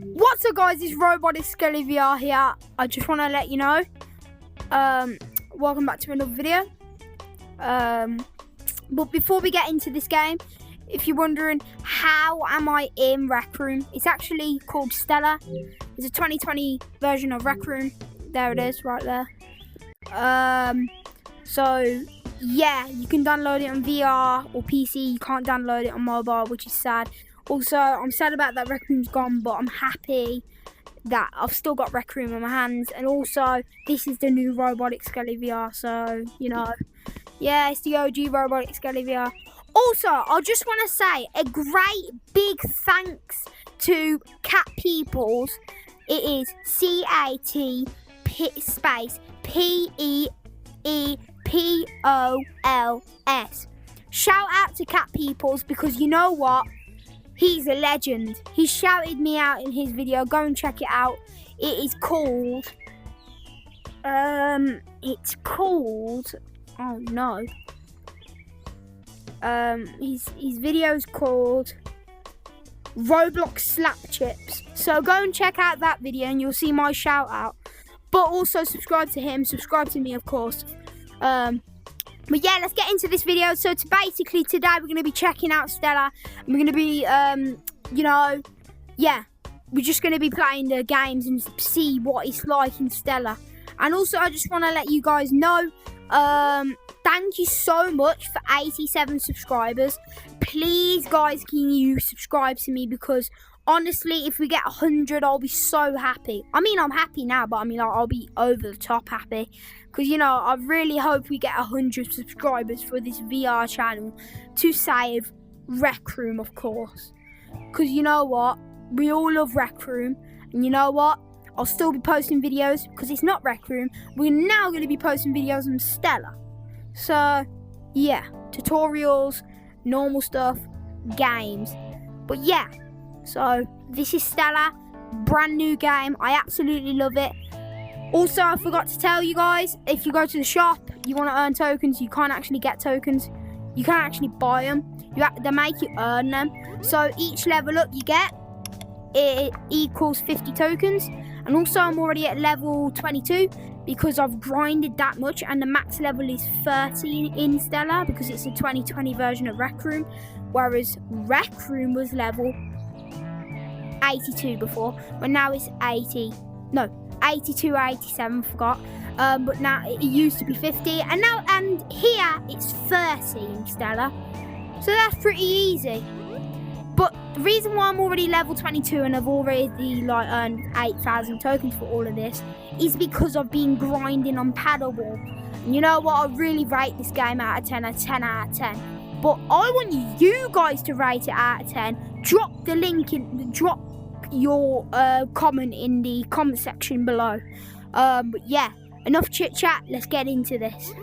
What's up, guys? It's Robotic Skelly VR here. I just want to let you know, welcome back to another video. But before we get into this game, if you're wondering how am I in Rec Room, it's actually called Stella. It's a 2020 version of Rec Room. There it is, right there. So yeah, you can download it on VR or PC. You can't download it on mobile, which is sad. Also, I'm sad about that Rec Room's gone, but I'm happy that I've still got Rec Room in my hands. And also, this is the new Robotic Skelly VR, so, you know, yeah, it's the OG Robotic Skelly VR. Also, I just want to say a great big thanks to Cat Peepols. It is C-A-T space P-E-E-P-O-L-S. Shout out to Cat Peepols, because you know what? He's a legend. He shouted me out in his video. Go and check it out. It is called... oh no. His video's called Roblox Slap Chips. So go and check out that video and you'll see my shout out. But also subscribe to him. Subscribe to me, of course. But yeah, let's get into this video. So basically today we're going to be checking out Stella. We're going to be, you know, yeah, we're just going to be playing the games and see what it's like in Stella. And also I just want to let you guys know, thank you so much for 87 subscribers. Please, guys, can you subscribe to me? Because honestly, if we get 100, I'll be so happy. I mean, I'm happy now, but I mean, I'll be over the top happy. Because, you know, I really hope we get 100 subscribers for this VR channel to save Rec Room, of course. Because you know what? We all love Rec Room. And you know what? I'll still be posting videos because it's not Rec Room. We're now going to be posting videos on Stella. So, yeah. Tutorials, normal stuff, games. But yeah. So, this is Stella. Brand new game. I absolutely love it. Also, I forgot to tell you guys, if you go to the shop, you want to earn tokens, you can't actually get tokens. You can't actually buy them. They make you earn them. So each level up you get, it equals 50 tokens. And also, I'm already at level 22 because I've grinded that much. And the max level is 13 in Stella because it's a 2020 version of Rec Room. Whereas Rec Room was level 82 before, but now it's 82 or 87, forgot. But now it used to be 50, and here it's 30 in Stella, so that's pretty easy. But the reason why I'm already level 22 and I've already like earned 8,000 tokens for all of this is because I've been grinding on paddleball. And you know what? I really rate this game out of 10, a 10 out of 10. But I want you guys to rate it out of 10. Drop the link in. Drop your comment in the comment section below. But yeah, enough chit chat, let's get into this.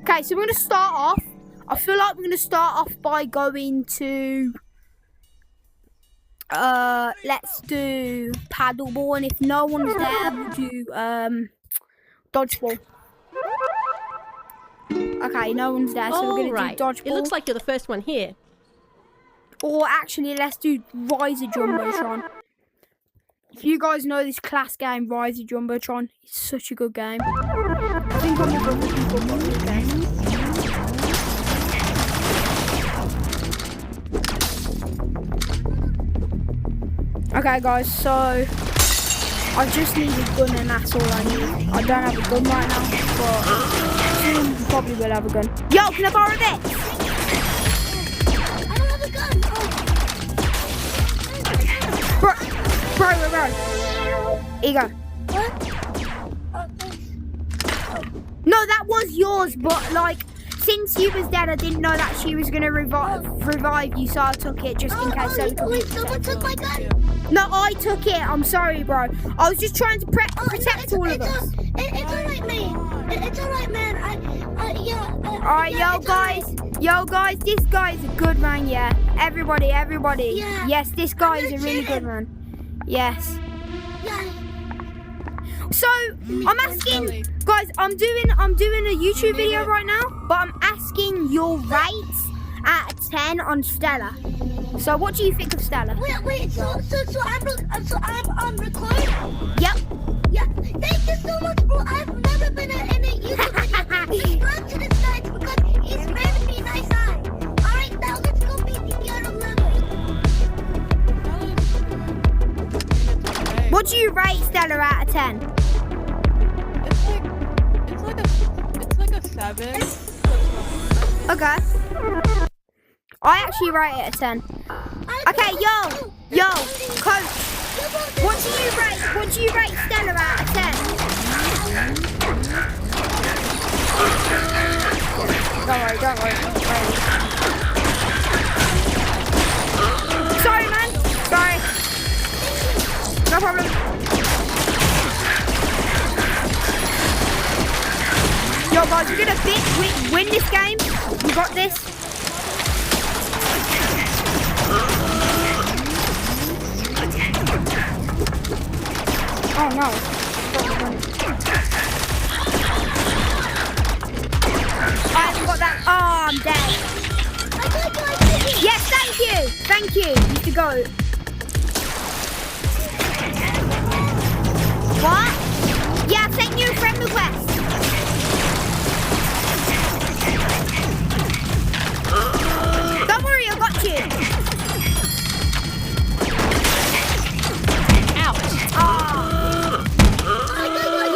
Okay, so we're gonna start off. I feel like we're gonna start off by going to let's do paddleball, and if no one's there, we'll do dodgeball. Okay, no one's there, so we're gonna do dodgeball. It looks like you're the first one here. Or actually, let's do Rise of Jumbotron. If you guys know this class game, Rise of Jumbotron, it's such a good game. I think I'm with other people got this game. Okay, guys, so I just need a gun, and that's all I need. I don't have a gun right now, but soon probably will have a gun. Yo, can I borrow this? Bro. Here you go. What? No, that was yours, but like, since you was dead, I didn't know that she was gonna revive you, so I took it just in case. Someone took my gun. No, I took it. I'm sorry, bro. I was just trying to protect all of us. It's alright, man. It's alright, man. Yeah. Alright, yo guys, this guy's a good man, yeah. Everybody. Yeah. Yes, this guy is a really good man. Yes. Yeah. So I'm asking, guys. I'm doing a YouTube video right now, but I'm asking your rates out of 10 on Stella. So what do you think of Stella? Wait, so I'm on record? Yep. Yeah, thank you so much, bro. I've never been in a YouTube video. Subscribe to this guy because it's very nice eye. Alright, now let's go beat the other level. What do you rate Stella out of 10? It's like a 7. Okay. I actually rate it a 10. Okay, yo, coach. What do you rate Stella out of 10? Don't worry. Sorry, man. Sorry. No problem. Yo, guys, we're gonna win this game. We got this. Oh no. I haven't got that. Oh, I'm dead. Yes, thank you. Thank you. You should go. What? Yeah, I've sent you a friend request. Don't worry, I got you. Ouch. Oh.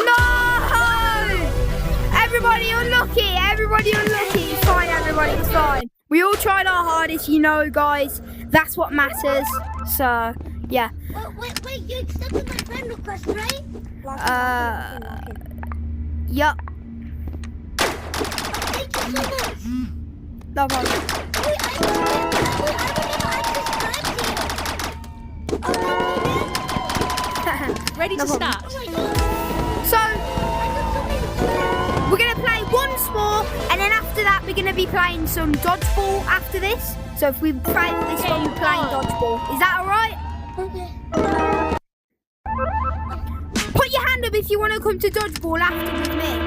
No! Everybody unlucky. It's fine, everybody. It's fine. We all tried our hardest, you know, guys. That's what matters. So, yeah. Wait, you accepted my friend request, right? Yup. Thank you so much. No problem. Wait, I Ready No to problem. start. So, we're going to play once more, and then after that, we're going to be playing some dodgeball after this. So if we fail this one, we're playing dodgeball. Is that alright? Okay. Put your hand up if you want to come to dodgeball after with me.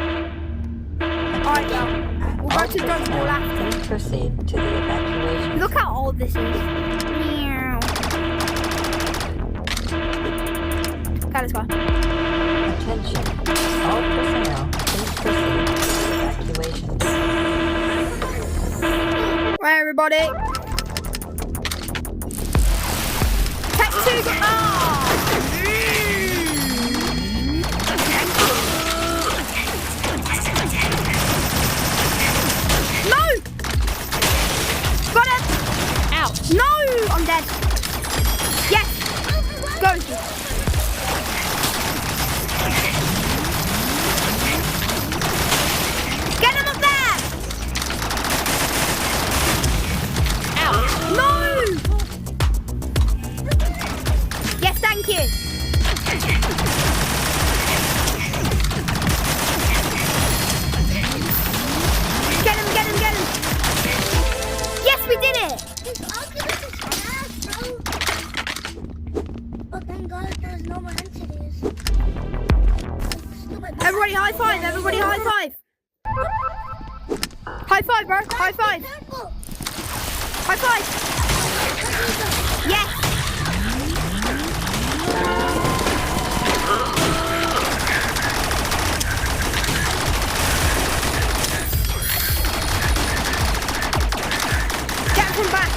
Alright, well, we'll go to dodgeball after. Please proceed to the evacuation. Look how old this is. Meow. Okay, let's go. Attention. All personnel, please proceed to the evacuation. Right, everybody. Take 2. Oh! No! Got him! Ouch. No! I'm dead. Yes! Go! Get him up there! Ouch. No! Yes, thank you. Get him. Yes, we did it! Oh, thank God there's no more entities. Everybody high five, High five, bro. High five. Careful. High five. Yes. Get him back.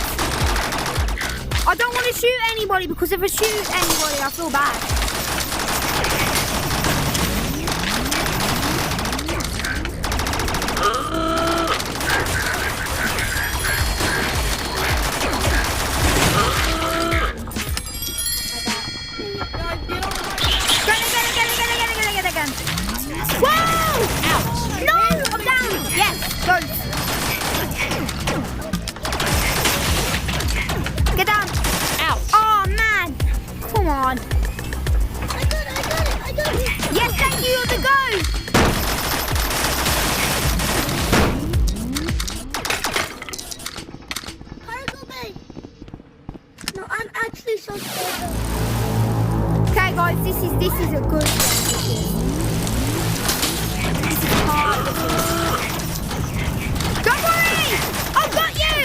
I don't want to shoot anybody because if I shoot anybody, I feel bad. Get again. Whoa! Ouch. No! I'm down! Yes, go. Get down. Ouch. Oh, man. Come on. I got it. Yes, thank you. You're the go. Cargo bay. No, I'm actually so scared. Okay, guys, this is a good one. This is hard. Don't worry! I've got you!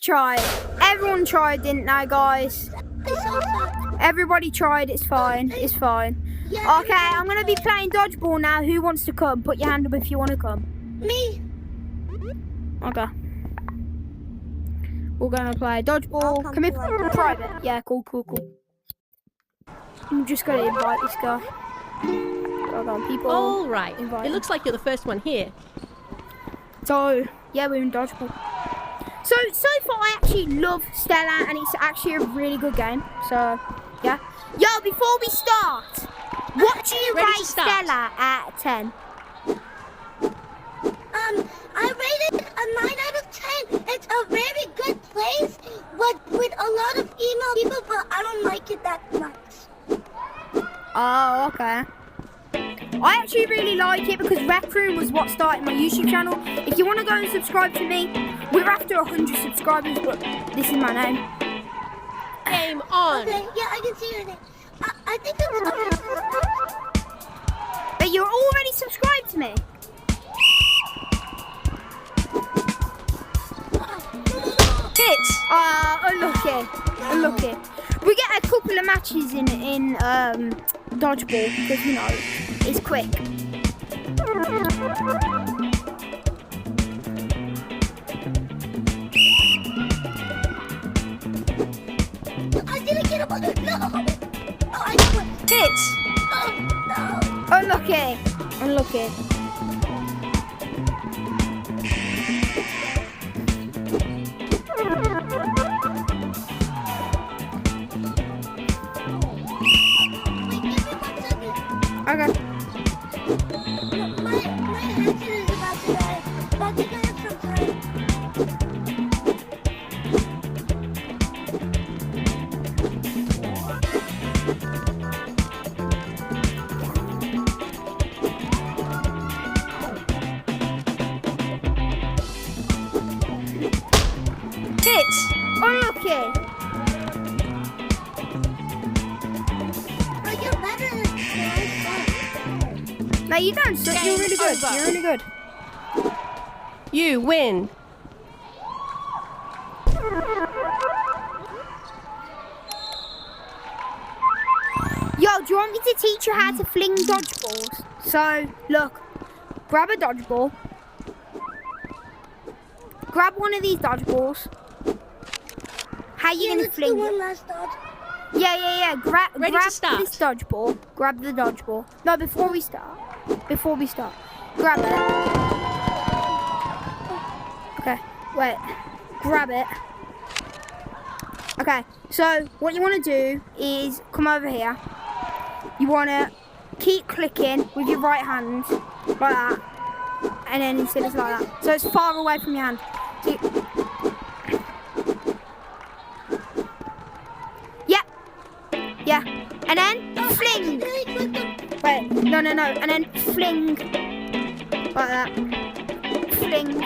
tried. Everyone tried, didn't they, guys? It's so sad. Everybody tried. It's fine. It's fine. Yeah, Okay, I'm gonna be playing dodgeball now. Who wants to come? Put your hand up if you want to come. me. Okay. We're gonna play I'll dodgeball. come Can we to put it. private? Yeah, cool. I'm just gonna invite this guy. Hold on, people. All right. Invite It him. looks like you're the first one here. So, yeah, we're in dodgeball. So far I actually love Stella and it's actually a really good game. So, yeah. Yo, before we start, what do you Ready to rate start. Stella at 10? I rated a 9 out of 10. It's a very good place with a lot of emo people, but I don't like it that much. Oh, okay. I actually really like it because Rec Room was what started my YouTube channel. If you want to go and subscribe to me, we're after 100 subscribers, but this is my name. Game on. Okay, yeah, I can see your name. I think it's... But you're already subscribed to me. Hit. Unlucky. We get a couple of matches in dodgeball because you know it's quick. I didn't get a button. No. Oh, I got one. Hit. Oh, no. Unlucky. Wait, give me 1 second. Okay. My headset is about to die. About to die from time. Hit. Unlucky. But you're better than me. No, you don't suck. You're Game really good. over. You're really good. You win. Yo, do you want me to teach you how to fling dodgeballs? So, look. Grab a dodgeball. Grab one of these dodgeballs. How you Yeah, gonna let's do fling it? one last dodge. Yeah. Grab Ready to start. this dodgeball. Grab the dodgeball. No, before we start. Grab it. Okay, wait. Grab it. Okay, so what you want to do is come over here. You want to keep clicking with your right hand, like that. And then instead it's like that. So it's far away from your hand. So yeah. And then fling. Wait, no. And then fling. Like that. Fling.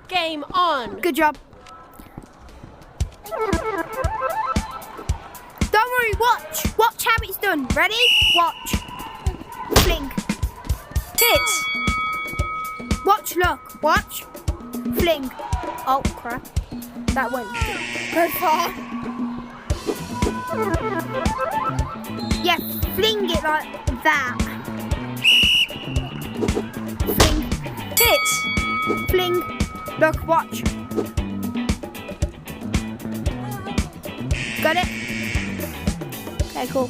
Game on. Good job. Don't worry, watch. Watch how it's done. Ready? Watch. Fling. Hit. Watch, look. Watch. Fling. Oh, crap. That went go far. Yeah, fling it like that. Fling. Hit. Fling. Look, watch. Got it? Okay, cool.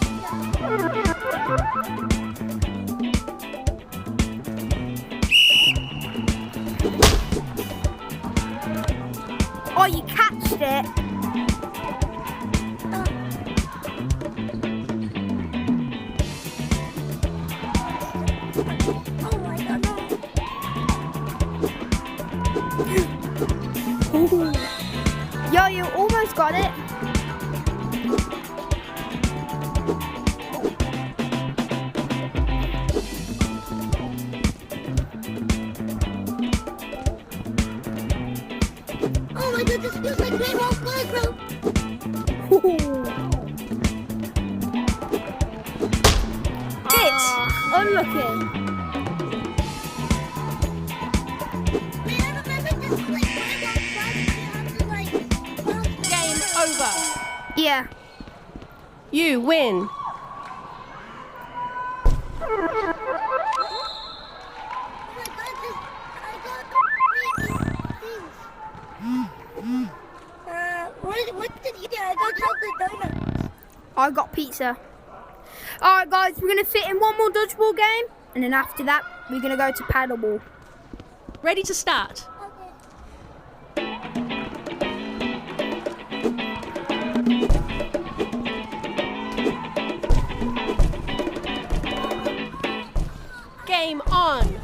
Oh, you catched it. Oh my god, no. Ooh. Yo, you almost got it. Oh my god, this feels like paintball flag, bro. Hit. Unlucky. Man, I remember this like paintball flag. ya. You win. What did you get? I got chocolate donuts. I got pizza. Alright guys, we're gonna fit in one more dodgeball game, and then after that we're gonna go to paddleball. Ready to start. Game on.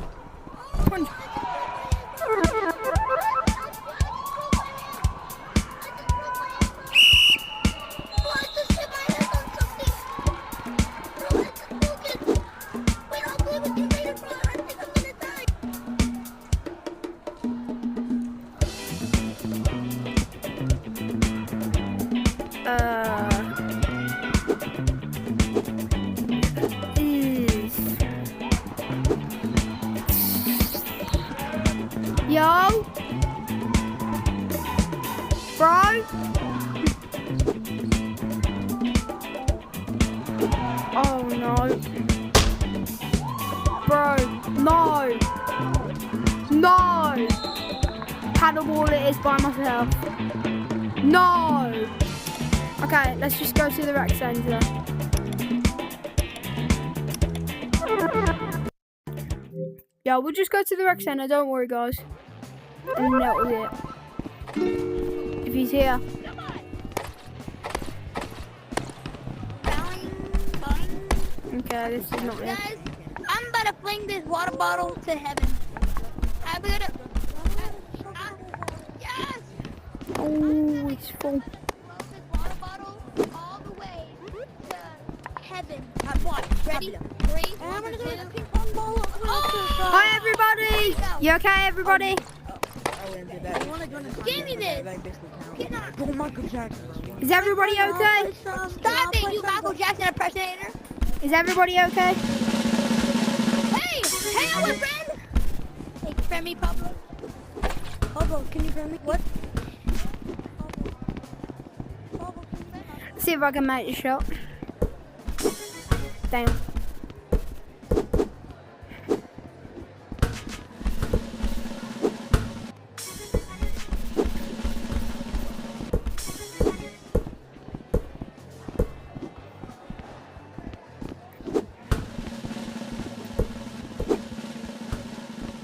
Yo, bro. Oh no, bro. No, no. Paddleball it is by myself. No. Okay, let's just go to the rec centre. Yeah, we'll just go to the rec centre, don't worry guys. And that was it. If he's here. Okay, this is not it. Guys, I'm about to fling this water bottle to heaven. I'm gonna. Yes! Oh, it's full. This water bottle all the way to heaven. What? Ready? 3, 2. Hi everybody! You okay everybody? Give me this! Get on. Is everybody okay? Stop it, you Michael Jackson impersonator! Is everybody okay? Hey! Hey, my friend! Hey, friend me, Pablo. Pablo, can you friend me? What? Pablo, can you friend me? See if I can make a shot. Damn.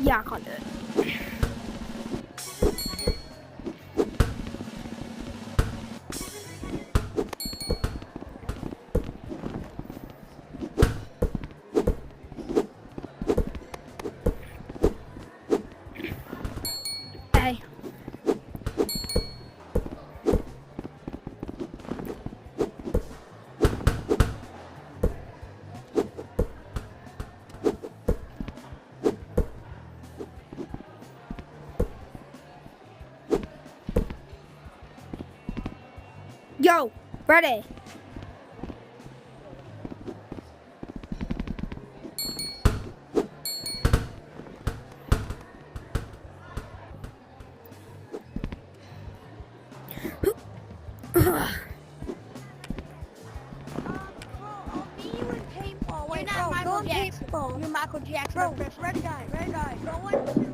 Yeah, I can't do it. Hey. Yo, ready? You're not Michael Jackson. You're Michael Jackson. Bro, ready guy. Go on to the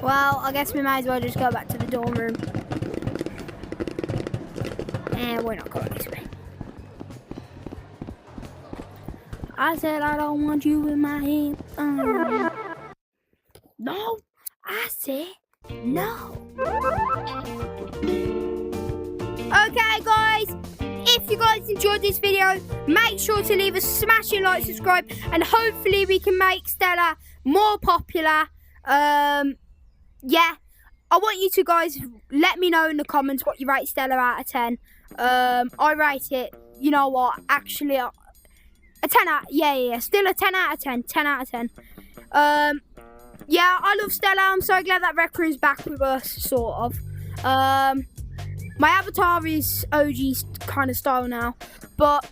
Well, I guess we might as well just go back to the dorm room. And we're not going this way. I said I don't want you in my head. No, I said no. Okay, guys. If you guys enjoyed this video, make sure to leave a smashing like, subscribe, and hopefully we can make Stella more popular. Yeah, I want you to guys let me know in the comments what you rate Stella out of 10. I rate it, you know what, actually, a 10 out, yeah, still a 10 out of 10, 10 out of 10. Yeah, I love Stella. I'm so glad that Rec Room's back with us, sort of. My avatar is OG kind of style now, but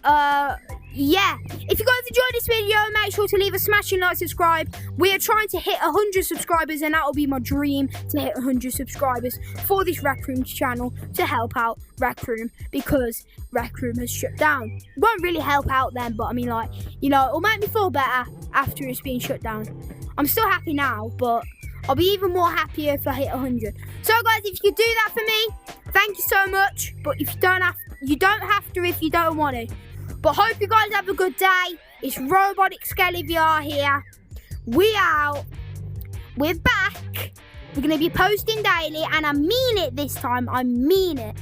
yeah, if you guys enjoyed this video, make sure to leave a smashing like, subscribe. We are trying to hit 100 subscribers, and that will be my dream, to hit 100 subscribers for this Rec Room channel to help out Rec Room, because Rec Room has shut down. It won't really help out them, but I mean, like, you know, it'll make me feel better after it's been shut down. I'm still happy now, but I'll be even more happier if I hit 100. So guys, if you could do that for me, thank you so much. But if you don't have to if you don't want to. But hope you guys have a good day. It's Robotic Skelly VR here. We out. We're back. We're going to be posting daily, and I mean it this time. I mean it.